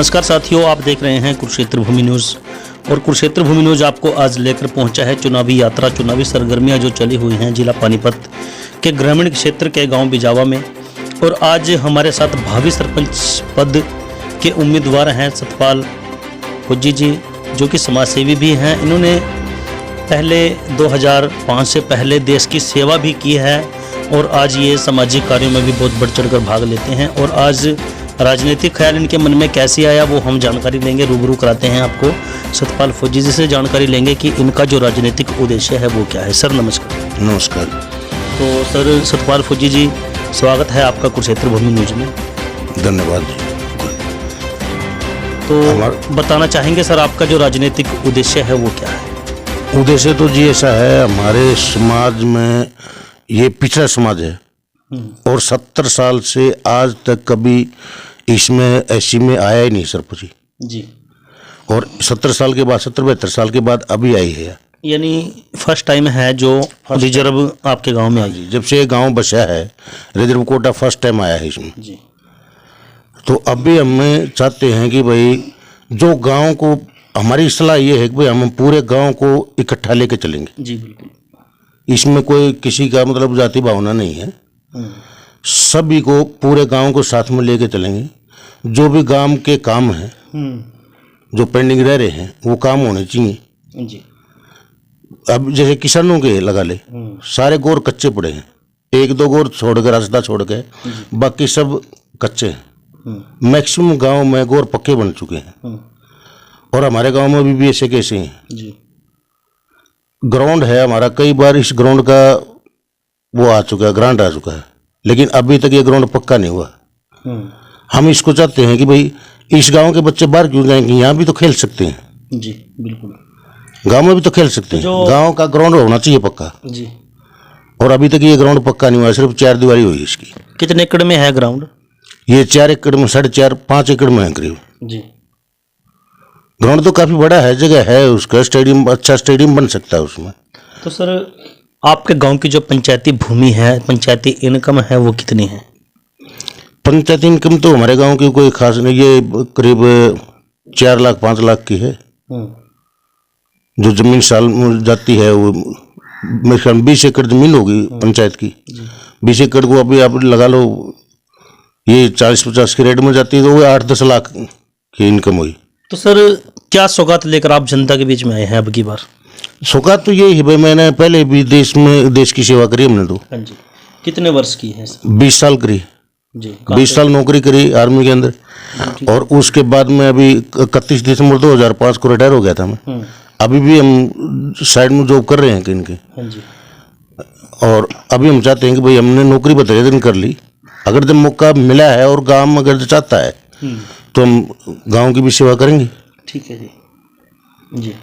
नमस्कार साथियों, आप देख रहे हैं कुरुक्षेत्र भूमि न्यूज़ और कुरुक्षेत्र भूमि न्यूज़ आपको आज लेकर पहुंचा है चुनावी यात्रा, चुनावी सरगर्मियां जो चली हुई हैं जिला पानीपत के ग्रामीण क्षेत्र के गांव बिजावा में। और आज हमारे साथ भावी सरपंच पद के उम्मीदवार हैं सतपाल फौजी जी, जो कि समाजसेवी भी हैं। इन्होंने पहले 2005 से पहले देश की सेवा भी की है और आज ये सामाजिक कार्यों में भी बहुत बढ़ चढ़ कर भाग लेते हैं। और आज राजनीतिक ख्याल इनके मन में कैसे आया वो हम जानकारी लेंगे, रूबरू कराते हैं आपको सतपाल फौजी जी से। जानकारी लेंगे कि इनका जो राजनीतिक उद्देश्य है वो क्या है। सर नमस्कार। नमस्कार। तो सर सतपाल फौजी जी, स्वागत है आपका कुरुक्षेत्र भूमि न्यूज़ में। धन्यवाद। तो बताना चाहेंगे सर, आपका जो राजनीतिक उद्देश्य है वो क्या है? उद्देश्य तो जी ऐसा है, हमारे समाज में ये पिछड़ा समाज है और 70 साल से आज तक कभी इसमें ऐसी में आया ही नहीं सरपंच जी। और 70 साल के बाद 70-72 साल के बाद अभी आई है, यानी फर्स्ट टाइम है जो रिजर्व आपके गांव में आई। जब से ये गांव बसा है रिजर्व कोटा फर्स्ट टाइम आया है इसमें जी। तो अभी हमें चाहते हैं कि भाई जो गांव को, हमारी सलाह ये है कि भाई हम पूरे गांव को इकट्ठा लेके चलेंगे जी बिल्कुल। इसमें कोई किसी का मतलब जाति भावना नहीं है, सभी को पूरे गांव को साथ में लेके चलेंगे। जो भी गांव के काम हैं जो पेंडिंग रह रहे हैं वो काम होने चाहिए जी। अब जैसे किसानों के लगा ले, सारे गोर कच्चे पड़े हैं, एक दो गोर छोड़ के रास्ता छोड़ के बाकी सब कच्चे हैं। मैक्सिमम गांव में गोर पक्के बन चुके हैं और हमारे गांव में भी ऐसे कैसे हैं जी। ग्राउंड है हमारा, कई बार इस ग्राउंड का वो आ चुका है, ग्रांट आ चुका है, लेकिन अभी तक ये ग्राउंड पक्का नहीं हुआ। हम इसको चाहते हैं कि भाई इस गांव के बच्चे बाहर क्यों जाएंगे, यहाँ भी तो खेल सकते हैं जी बिल्कुल। गांव में भी तो खेल सकते हैं। गांव का ग्राउंड होना चाहिए पक्का जी। और अभी तक ये ग्राउंड पक्का नहीं हुआ, सिर्फ 4 दीवारी हुई इसकी। कितने एकड़ में है ग्राउंड? ये 4 एकड़ में, 4.5-5 एकड़ में है करीब जी। ग्राउंड तो काफी बड़ा है, जगह है उसका, स्टेडियम, अच्छा स्टेडियम बन सकता है उसमें। तो सर आपके गांव की जो पंचायती भूमि है, पंचायती इनकम है वो कितनी है? पंचायती इनकम तो हमारे गांव की कोई खास नहीं, ये करीब 4 लाख 5 लाख की है। जो जमीन साल में जाती है वो मेरे ख्याल में 20 एकड़ जमीन होगी पंचायत की। 20 एकड़ को अभी आप लगा लो, ये 40-50 के रेट में जाती है तो वो 8-10 लाख की इनकम हुई। तो सर क्या सौगात लेकर आप जनता के बीच में आए हैं अब की बार? सौगात तो यही है भाई, मैंने पहले भी देश की सेवा करी हमने तो। हाँ जी। कितने वर्ष की है? 20 साल करी जी। 20 साल नौकरी करी आर्मी के अंदर और उसके बाद में अभी 31 दिसंबर 2005 को रिटायर हो गया था मैं। अभी भी हम साइड में जॉब कर रहे हैं इनके। हाँ जी। और अभी हम चाहते हैं कि भाई हमने नौकरी 32 दिन कर ली, अगर जब मौका मिला है और गांव अगर चाहता है तो हम गांव की भी सेवा करेंगे। ठीक है जी। जी।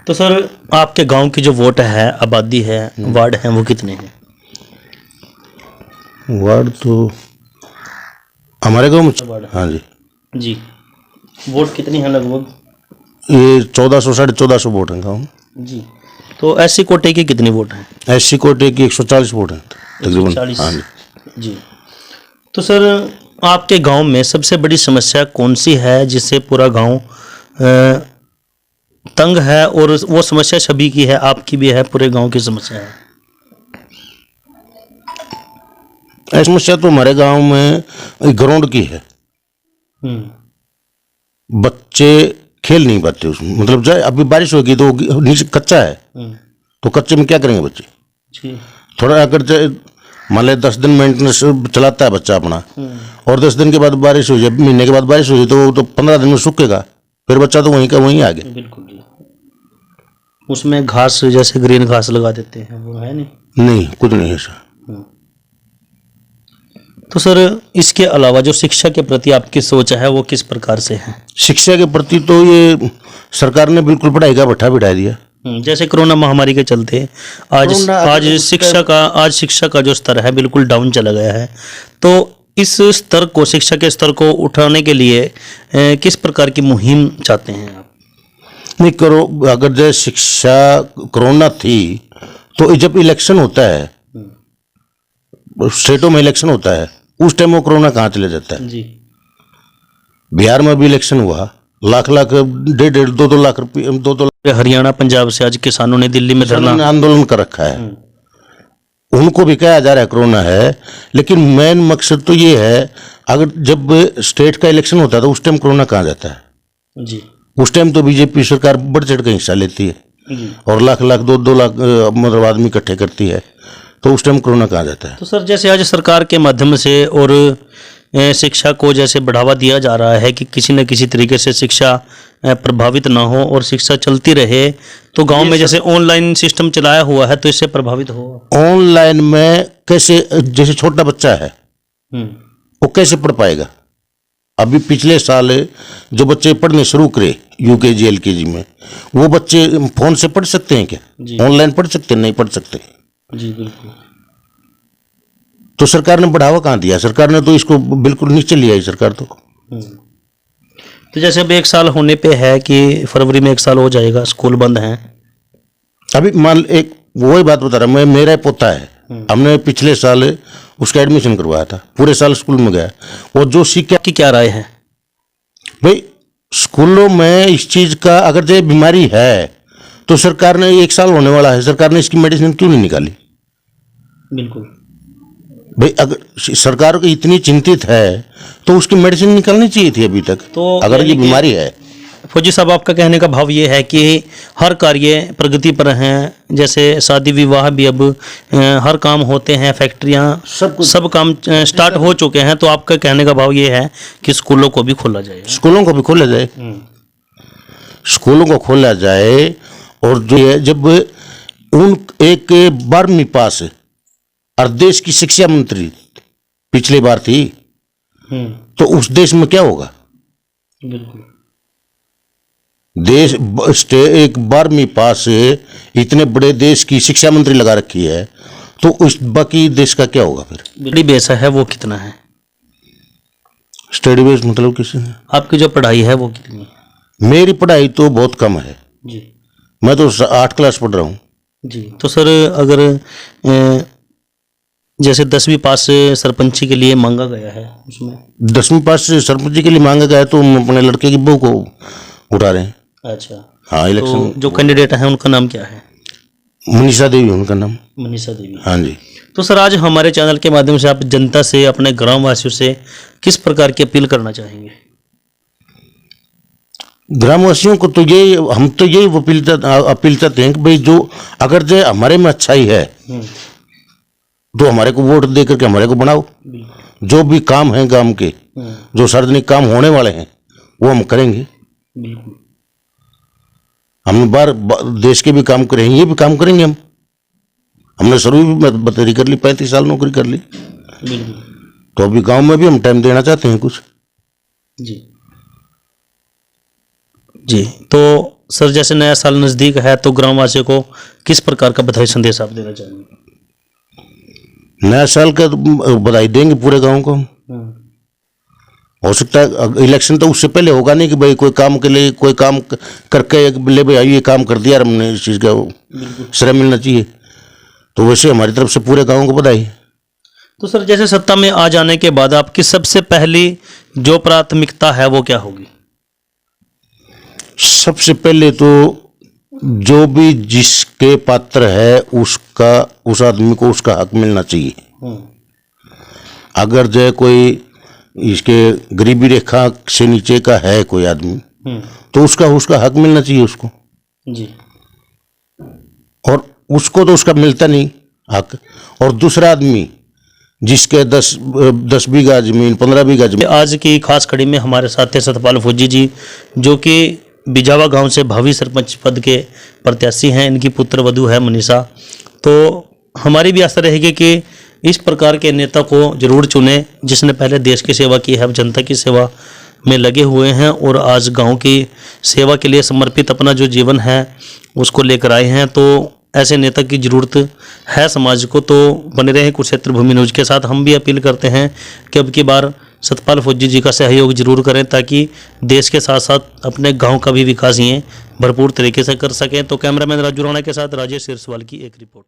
तो सर आपके गांव की जो वोट है, आबादी है, वार्ड हैं वो कितने हैं? वार्ड तो हमारे गांव में, हाँ जी जी। वोट कितनी है लगभग? ये 1400-1450 वोट हैं गाँव में जी। तो एससी कोटे की कितनी वोट हैं? एससी कोटे की 140 वोट हैं तकरीबन। 140। हाँ जी। जी। तो सर आपके गांव में सबसे बड़ी समस्या कौन सी है जिससे पूरा गांव तंग है? और वो समस्या सभी की है, आपकी भी है, पूरे गांव की समस्या है। समस्या तो हमारे गांव में ग्राउंड की है, बच्चे खेल नहीं पाते उसमें, मतलब जाए अभी बारिश होगी तो नीचे कच्चा है तो कच्चे में क्या करेंगे बच्चे जी। थोड़ा अगर मान ले 10 दिन मेंटेनेंस चलाता है बच्चा अपना और 10 दिन के बाद बारिश हो जाए, महीने के बाद बारिश हो जाए तो 15 दिन में सूखेगा, फिर बच्चा तो वहीं का वहीं आ गया। बिल्कुल जी। उसमें घास जैसे ग्रीन घास लगा देते हैं, वो है नहीं कुछ नहीं है सर। तो सर इसके अलावा जो शिक्षा के प्रति आपकी सोच है वो किस प्रकार से है? शिक्षा के प्रति तो ये सरकार ने बिल्कुल पढ़ाई का भट्ठा बिठा दिया। जैसे कोरोना महामारी के चलते आज शिक्षा का जो स्तर है बिल्कुल डाउन चला गया है। तो इस स्तर को, शिक्षा के स्तर को उठाने के लिए किस प्रकार की मुहिम चाहते हैं आप? नहीं करो, अगर जैसे शिक्षा कोरोना थी तो जब इलेक्शन होता है, स्टेटों में इलेक्शन होता है, उस टाइम वो कोरोना कहाँ चले जाता है। जी। बिहार में भी इलेक्शन हुआ, लाख लाख 1.5 2 लाख रुपये 2 लाख हरियाणा पंजाब से आज किसानों ने दिल्ली में धरना आंदोलन कर रखा है। उनको भी कहा जा रहा है कोरोना है, लेकिन मेन मकसद तो ये है, अगर जब स्टेट का इलेक्शन होता है तो उस टाइम कोरोना कहाँ जाता है जी। उस टाइम तो बीजेपी सरकार बढ़ चढ़ के हिस्सा लेती है जी। और लाख लाख 2 लाख मतलब आदमी इकट्ठे करती है, तो उस टाइम कोरोना कहाँ जाता है। तो सर जैसे आज सरकार के माध्यम से और शिक्षा को जैसे बढ़ावा दिया जा रहा है कि किसी न किसी तरीके से शिक्षा प्रभावित ना हो और शिक्षा चलती रहे, तो गांव में जैसे ऑनलाइन सिस्टम चलाया हुआ है तो इससे प्रभावित हो। ऑनलाइन में कैसे, जैसे छोटा बच्चा है वो कैसे पढ़ पाएगा। अभी पिछले साल जो बच्चे पढ़ने शुरू करे यूकेजी एलकेजी में, वो बच्चे फोन से पढ़ सकते हैं क्या? ऑनलाइन पढ़ सकते हैं? नहीं पढ़ सकते जी बिल्कुल। तो सरकार ने बढ़ावा कहाँ दिया? सरकार ने तो इसको बिल्कुल नीचे लिया है सरकार तो जैसे अब 1 साल होने पे है कि फरवरी में 1 साल हो जाएगा, स्कूल बंद हैं अभी। मान एक वही बात बता रहा मैं, मेरा पोता है, हमने पिछले साल उसका एडमिशन करवाया था, पूरे साल स्कूल में गया, और जो सीखा। की क्या राय है भाई स्कूलों में इस चीज का, अगर जो बीमारी है तो सरकार ने 1 साल होने वाला है, सरकार ने इसकी मेडिसिन क्यों नहीं निकाली? बिल्कुल भाई अगर सरकार को इतनी चिंतित है तो उसकी मेडिसिन निकालनी चाहिए थी अभी तक। तो अगर ये बीमारी है। फौजी साहब, आपका कहने का भाव ये है कि हर कार्य प्रगति पर हैं, जैसे शादी विवाह भी अब हर काम होते हैं, फैक्ट्रियां सब काम स्टार्ट हो चुके हैं, तो आपका कहने का भाव ये है कि स्कूलों को भी खोला जाए। स्कूलों को भी खोला जाए, स्कूलों को खोला जाए। और जो है, जब उन एक 12वीं पास और देश की शिक्षा मंत्री पिछली बार थी, तो उस देश में क्या होगा? बिल्कुल। देश एक 12वीं पास से इतने बड़े देश की शिक्षा मंत्री लगा रखी है, तो उस बाकी देश का क्या होगा फिर? स्टडी बेस है वो कितना है? स्टडी बेस मतलब किसी ने? आपकी जो पढ़ाई है वो कितनी है? मेरी पढ़ाई तो बहुत कम है जी। मैं तो 8 क्लास पढ़ रहा हूँ जी। तो सर अगर जैसे 10वीं पास से सरपंची के लिए मांगा गया है, उसमें 10वीं पास से सरपंची के लिए मांगा गया है, तो हम अपने लड़के की बहू को उठा रहे हैं। अच्छा। हाँ, इलेक्शन तो जो कैंडिडेट है उनका नाम क्या है? मनीषा देवी उनका नाम। मनीषा देवी। हाँ जी। तो सर आज हमारे चैनल के माध्यम से आप जनता से, अपने ग्रामवासियों से किस प्रकार की अपील करना चाहेंगे? ग्रामवासियों को तो यही, हम तो यही अपील चाहते हैं कि भाई जो अगर जो हमारे में अच्छाई है तो हमारे को वोट दे करके हमारे को बनाओ। जो भी काम है गांव के, जो सार्वजनिक काम होने वाले हैं वो हम करेंगे। बिल्कुल। हम देश के भी काम करेंगे, ये भी काम करेंगे। हमने शुरू भी बतरी कर ली, 35 साल नौकरी कर ली, तो अभी गांव में भी हम टाइम देना चाहते हैं कुछ। जी जी। तो सर जैसे नया साल नज़दीक है, तो ग्रामवासियों को किस प्रकार का बधाई संदेश आप देना चाहेंगे? नया साल का बधाई देंगे पूरे गांव को। हो सकता है इलेक्शन तो उससे पहले होगा नहीं कि भाई कोई काम के लिए कोई काम करके ले भाई ये काम कर दिया, हमने इस चीज़ का श्रेय मिलना चाहिए। तो वैसे हमारी तरफ से पूरे गांव को बधाई। तो सर जैसे सत्ता में आ जाने के बाद आपकी सबसे पहली जो प्राथमिकता है वो क्या होगी? सबसे पहले तो जो भी जिसके पात्र है उसका, उस आदमी को उसका हक मिलना चाहिए। अगर जो कोई इसके गरीबी रेखा से नीचे का है कोई आदमी, तो उसका हक मिलना चाहिए उसको जी। और उसको तो उसका मिलता नहीं हक। और दूसरा आदमी जिसके 10 बीघा जमीन, 15 बीघा जमीन। आज की खास कड़ी में हमारे साथ थे सतपाल फौजी जी, जो कि बिजावा गांव से भावी सरपंच पद के प्रत्याशी हैं। इनकी पुत्र वधू है मनीषा। तो हमारी भी आशा रहेगी कि इस प्रकार के नेता को जरूर चुने, जिसने पहले देश की सेवा की है, अब जनता की सेवा में लगे हुए हैं और आज गांव की सेवा के लिए समर्पित अपना जो जीवन है उसको लेकर आए हैं। तो ऐसे नेता की ज़रूरत है समाज को। तो बने रहे कुरुक्षेत्र भूमि न्यूज़ के साथ। हम भी अपील करते हैं कि अब की बार सतपाल फौजी जी का सहयोग जरूर करें, ताकि देश के साथ साथ अपने गांव का भी विकास ये भरपूर तरीके से कर सकें। तो कैमरामैन राजू राणा के साथ राजेश सिरसवाल की एक रिपोर्ट।